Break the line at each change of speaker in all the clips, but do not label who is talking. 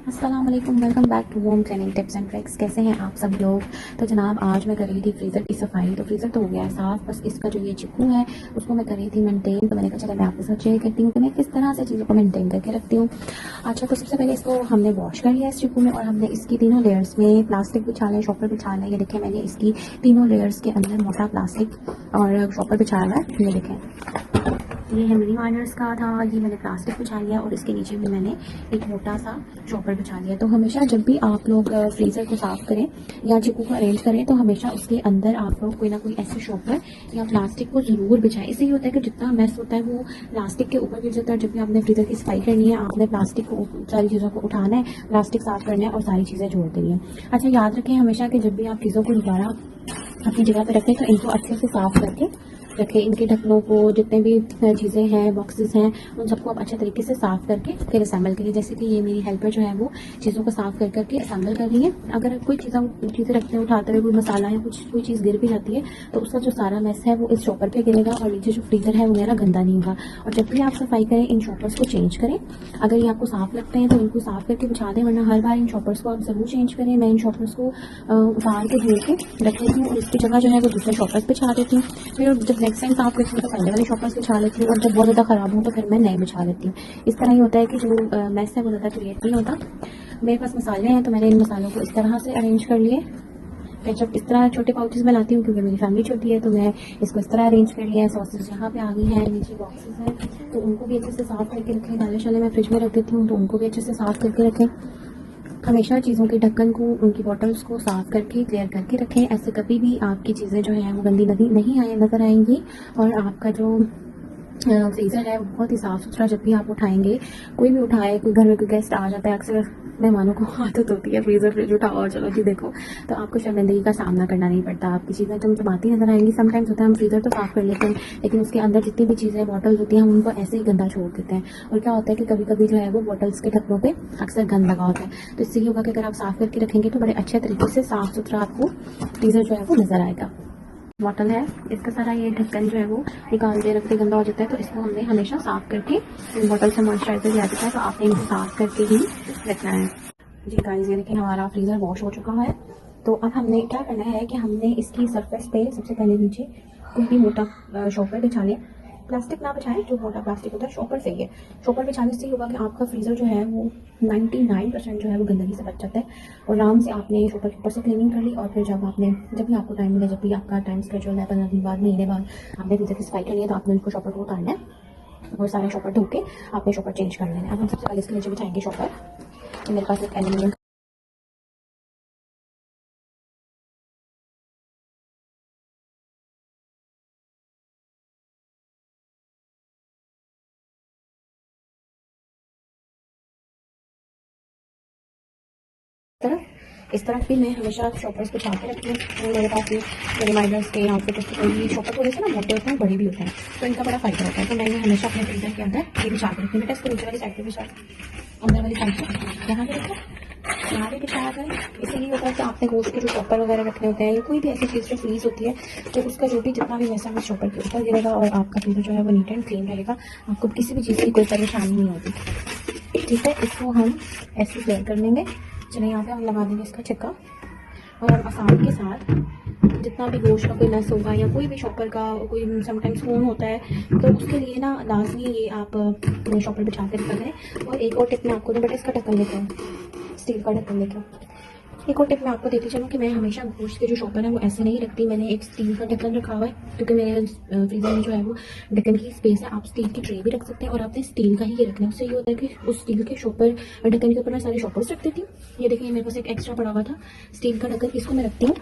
अस्सलाम वालेकुम, welcome back to home training tips and tricks. कैसे हैं आप सब लोग। तो जनाब आज मैं कर रही थी फ्रीज़र की सफाई। तो फ्रीज़र तो हो गया है साफ़, बस इसका जो ये चिकू है उसको मैं कर रही थी मेंटेन। तो मैंने कहा चला मैं आपके साथ शेयर करती हूँ कि मैं किस तरह से चीज़ों को मेंटेन करके रखती हूँ। अच्छा, तो सबसे पहले इसको हमने वॉश कर लिया इस चिकू में, और हमने इसकी तीनों लेयर्स में प्लास्टिक बिछा लिया, शॉपर बिछा लिया। ये देखें, मैंने इसकी तीनों लेयर्स के अंदर मोटा प्लास्टिक और शॉपर बिछाया हुआ है। ये देखें, ये है मिनी माइनर्स का था, ये मैंने प्लास्टिक बिछा लिया और इसके नीचे भी मैंने एक मोटा सा शॉपर बिछा लिया। तो हमेशा जब भी आप लोग फ्रीज़र को साफ़ करें या चिकू को अरेंज करें, तो हमेशा उसके अंदर आप लोग कोई ना कोई ऐसे शॉपर या प्लास्टिक को ज़रूर बिछाएं। इससे ये होता है कि जितना मैस होता है वो प्लास्टिक के ऊपर गिर जाता है। जब भी आपने फ्रीज़र की सफाई करनी है, आपने प्लास्टिक को, सारी चीज़ों को उठाना है, प्लास्टिक साफ़ करना है और सारी चीज़ें जोड़ देनी है। अच्छा, याद रखें हमेशा कि जब भी आप चीज़ों को दोबारा अपनी जगह पर रखें तो इनको अच्छे से साफ़ करके रखें। इनके ढक्कनों को, जितने भी चीज़ें हैं, बॉक्सेस हैं, उन सबको आप अच्छे तरीके से साफ़ करके फिर असेंबल करिए। जैसे कि ये मेरी हेल्पर जो है वो चीज़ों को साफ़ कर करके असेंबल कर रही है। अगर कोई चीज़ें रखते हैं, उठाते हुए कोई मसाला या कोई चीज़ गिर भी जाती है तो उसका जो सारा मैस है वो इस शॉपर पे गिरेगा और नीचे जो फ्रीज़र है वो मेरा गंदा नहीं होगा। और जब भी आप सफाई करें इन शॉपर्स को चेंज करें। अगर ये आपको साफ़ लगते हैं तो इनको साफ़ करके बिछा दें, वरना हर बार इन शॉपर्स को आप ज़रूर चेंज करें। मैं इन शॉपर्स को उतार के धो के रख लेती हूँ और इसकी जगह जो है वो दूसरे शॉपर्स बिछा देती हूँ। फिर जब नेक्स्ट टाइम साफ़ करती हूँ तो पहले वाले शॉपर्स बिछा लेती हूँ, और जब बहुत ज़्यादा ख़राब हो तो फिर मैं नए बिछा लेती हूँ। इस तरह ही होता है कि जो मैस है वो ज़्यादा क्रिएट नहीं होता। मेरे पास मसाले हैं तो मैंने इन मसालों को इस तरह से अरेंज कर लिए। फिर जब इस तरह छोटे पाउचेस में लाती हूँ, क्योंकि मेरी फैमिली छोटी है, तो मैं इसको इस तरह अरेंज कर लिया है। सॉसेस यहाँ पे आ गई हैं, नीचे बॉक्सेस हैं तो उनको भी अच्छे से साफ़ करके रखें। दालें शालें मैं फ्रिज में रख देती हूँ तो उनको भी अच्छे से साफ़ करके रखें। हमेशा चीज़ों के ढक्कन को, उनकी बॉटल्स को साफ़ करके क्लियर करके रखें। ऐसे कभी भी आपकी चीज़ें जो हैं वो गंदी नहीं नज़र आएंगी। और आपका जो फ्रीज़र है वो बहुत ही साफ़ सुथरा, जब भी आप उठाएंगे, कोई भी उठाए, कोई घर में कोई गेस्ट आ जाता है, अक्सर मेहमानों को आदत होती है फ्रीज़र फ्रिज उठाओ और चलो जी देखो, तो आपको शर्मिंदगी का सामना करना नहीं पड़ता। आपकी चीज़ें चमचमाती नजर आएंगी। समटाइम्स होता है हम फ्रीज़र तो साफ़ कर लेते हैं लेकिन उसके अंदर जितनी भी चीज़ें बॉटल्स होती हैं हम उनको ऐसे ही गंदा छोड़ देते हैं। और क्या होता है कि कभी कभी जो है वो बॉटल्स के ढक्कनों पे अक्सर गंद लगा होता है। तो इससे ये होगा कि अगर आप साफ़ करके रखेंगे तो बड़े अच्छे तरीके से साफ़ सुथरा आपको फ्रीज़र जो है वो नज़र आएगा। बॉटल है, इसका सारा ये ढक्कन जो है वो निकाल के रखते गंदा हो जाता है, तो इसको हमने हमेशा साफ़ करके, इन बॉटल से मॉइस्चराइजर दिया जाता है तो आपने इनको साफ़ करके ही रखना है। जी गाइस, ये देखिए हमारा फ्रीज़र वॉश हो चुका है। तो अब हमने क्या करना है कि हमने इसकी सरफेस पे सबसे पहले नीचे कोई भी मोटा शॉपर बिछा लें। प्लास्टिक ना बिछाएं, जो मोटा प्लास्टिक होता है शॉपर सही है। शॉपर बिछाने से होगा कि आपका फ्रीज़र जो है वो 99% जो है वो गंदगी से बच जाता है। और आराम से आपने शॉपर के ऊपर से क्लीनिंग कर ली, और फिर जब भी आपको टाइम मिले, जब भी आपका टाइम स्केड्यूल है, 15 दिन बाद, महीने बाद आपने फ्रीज़र की सफाई करनी है, तो आपने उसको शॉपर को उतारना है और सारे शॉपर धो के आपने शॉपर चेंज कर लेना है। अब हम सबसे पहले इसके नीचे बिछाएंगे शॉपर। तो मेरे पास एक एल्यूमिनियम तरफ, इस तरफ भी मैं हमेशा शॉपर्स बिछा के रखती हूँ। मेरे पास ये रिमाइंडर्स के आउटफिट ये शॉपर थोड़े से ना मोटे होते हैं, बड़े भी होते हैं, तो इनका बड़ा फायदा होता है। तो मैंने हमेशा अपने फ्रीजर के अंदर ये बिछा के रखती हूँ। बेटा इसको नीचे वाली साइड पर बिछा, अंदर वाली साइड पर यहाँ पे रखो, यहाँ पे बिछाया करें। इससे ये होता है कि आपने गोश्त के जो शॉपर वगैरह रखने होते हैं या कोई भी ऐसी चीज़ जो फ्रीज होती है, तो उसका जो भी जितना भी वैसा उस शॉपर के ऊपर गिरेगा और आपका फ्रीजर जो है वो नीट एंड क्लीन रहेगा। आपको किसी भी चीज़ की कोई परेशानी नहीं होगी। ठीक है, इसको हम ऐसे क्लियर कर लेंगे। चलिए यहाँ पे हम लगा देंगे इसका छिक्का, और हम आसानी के साथ जितना भी गोश्त का कोई नस होगा या कोई भी शॉपर का कोई समटाइम्स खून होता है, तो उसके लिए ना लाजमी ये आप शॉपर बिछा के रखा करें। और एक और टिप मैं आपको दूँ, बेटा इसका ढक्कन लेके आओ, स्टील का ढक्कन लेके आओ। एक और टिप मैं आपको देती चलूँ कि मैं हमेशा गोश्त के जो शॉपर है वो ऐसे नहीं रखती। मैंने एक स्टील का ढक्कन रखा हुआ है, क्योंकि मेरे फ्रीजर में जो है वो ढक्कन की स्पेस है। आप स्टील की ट्रे भी रख सकते हैं और आपने स्टील का ही रखना है। उससे ये होता है कि उस स्टील के शॉपर ढक्कन के ऊपर मैं सारे शॉपर्स रख देती हूँ। ये देखिए मेरे पास एक एक्स्ट्रा पड़ा हुआ था स्टील का ढक्कन, इसको मैं रखती हूँ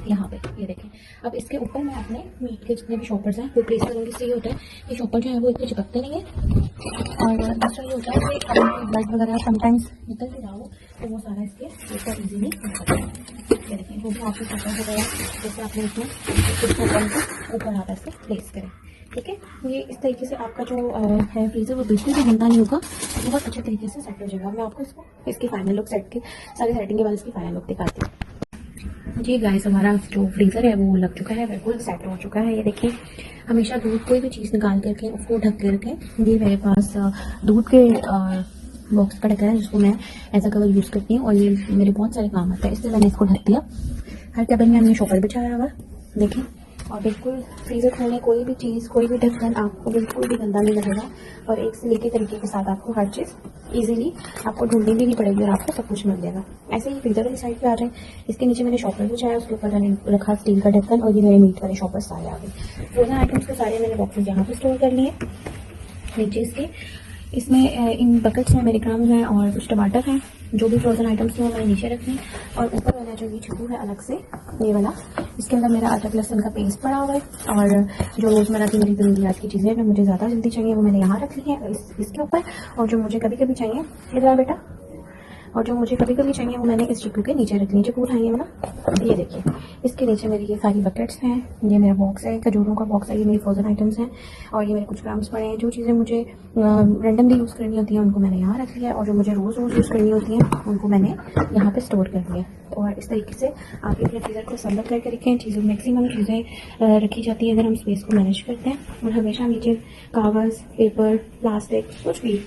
यहाँ पे। ये देखें, अब इसके ऊपर मैं अपने मीट के जितने भी शॉपर्स हैं वो प्लेस करूँगी। इससे ये होता है कि शॉपर जो है वो इतने चिपकते नहीं है। और दूसरा ये होता है कि अगर ब्लड वगैरह समटाइम्स निकल भी रहा हो तो वो सारा इसके ऊपर ईजीली निकल जाता है। ये देखें, जो भी आपके शॉपर वगैरह जैसे आपने इसमें इस शॉपर को ऊपर हाथ से प्लेस करें। ठीक है, ये इस तरीके से आपका जो है फ्रीज़र वो बिल्कुल भी गंदा नहीं होगा, बहुत अच्छे तरीके से सेट हो जाएगा। मैं आपको इसकी फाइनल लुक सेट के सारी सेटिंग के बाद इसकी फाइनल लुक दिखाती हूँ। जी गाइस, हमारा जो फ्रीज़र है वो लग चुका है, बिल्कुल सेट हो चुका है। ये देखिए, हमेशा दूध कोई भी चीज़ निकाल करके उसको ढक के रखें। ये मेरे पास दूध के बॉक्स का ढक्कन है जिसको मैं एज अ कवर यूज़ करती हूँ और ये मेरे बहुत सारे काम आता है, इसलिए मैंने इसको ढक दिया। हर कैबिन में हमने शॉपर बिछाया हुआ, देखें। और बिल्कुल फ्रीज़र खोलने कोई भी चीज़, कोई भी ढक्कन आपको बिल्कुल भी गंदा नहीं लगेगा और एक स्लीके तरीके के साथ आपको हर चीज़ इजीली आपको ढूंढनी भी नहीं पड़ेगी और आपको सब कुछ मिल जाएगा। ऐसे ही फ्रीज़र वाली साइड पे आ जाए, इसके नीचे मैंने शॉपर बिछाया, उसके ऊपर मैंने रखा स्टील का ढक्कन और ये मेरे मीट वाले शॉपर सारे आ गए। फ्रोजन आइटम्स के सारे मैंने बॉक्सेस यहाँ पे स्टोर कर लिए नीचे इसके। इसमें इन बकेट्स में मेरे क्रम्स हैं और कुछ टमाटर हैं, जो भी फ्रोजन आइटम्स थे वो मैंने नीचे रखे हैं। और ऊपर वाला जो ये चिकू है अलग से, ये वाला, इसके अंदर मेरा अदरक लहसुन का पेस्ट पड़ा हुआ है और जो रोज़मर्रा की मेरी ज़रूरियात की चीज़ें जो मुझे ज़्यादा जल्दी चाहिए वो मैंने यहाँ रख ली है इसके ऊपर। और जो मुझे कभी कभी चाहिए, इधर बेटा, और जो मुझे कभी कभी चाहिए वो मैंने इस चिकू के नीचे रख ली। चिकू उठाइए ना, ये देखिए, इसके नीचे मेरी ये सारी बकेट्स हैं, ये मेरा बॉक्स है, खजूरों का बॉक्स है, ये मेरी फ्रोजन आइटम्स हैं और ये मेरे कुछ ग्राम्स पड़े हैं। जो चीज़ें मुझे रेंडमली यूज़ करनी होती हैं उनको मैंने यहाँ रख लिया और जो मुझे रोज़ रोज़ यूज़ करनी होती हैं उनको मैंने यहाँ पे स्टोर कर लिया। और इस तरीके से आप अपने फ्रीज़र को संभल करके रखें। चीज़ों मैक्सिमम चीज़ें रखी जाती हैं अगर हम स्पेस को मैनेज करते हैं। और हमेशा नीचे कागज़, पेपर, प्लास्टिक कुछ भी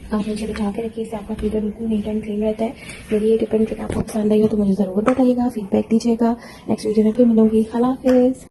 आप नीचे बिछा के रखिए, इससे आपका फ्रीजर बिल्कुल नीट एंड क्लीन रहता है। मेरी ये टिप एंड ट्रिक आपको पसंद आई हो तो मुझे ज़रूर बताइएगा, फीडबैक दीजिएगा। नेक्स्ट वीडियो में फिर मिलूंगी। अल्लाह हाफिज़।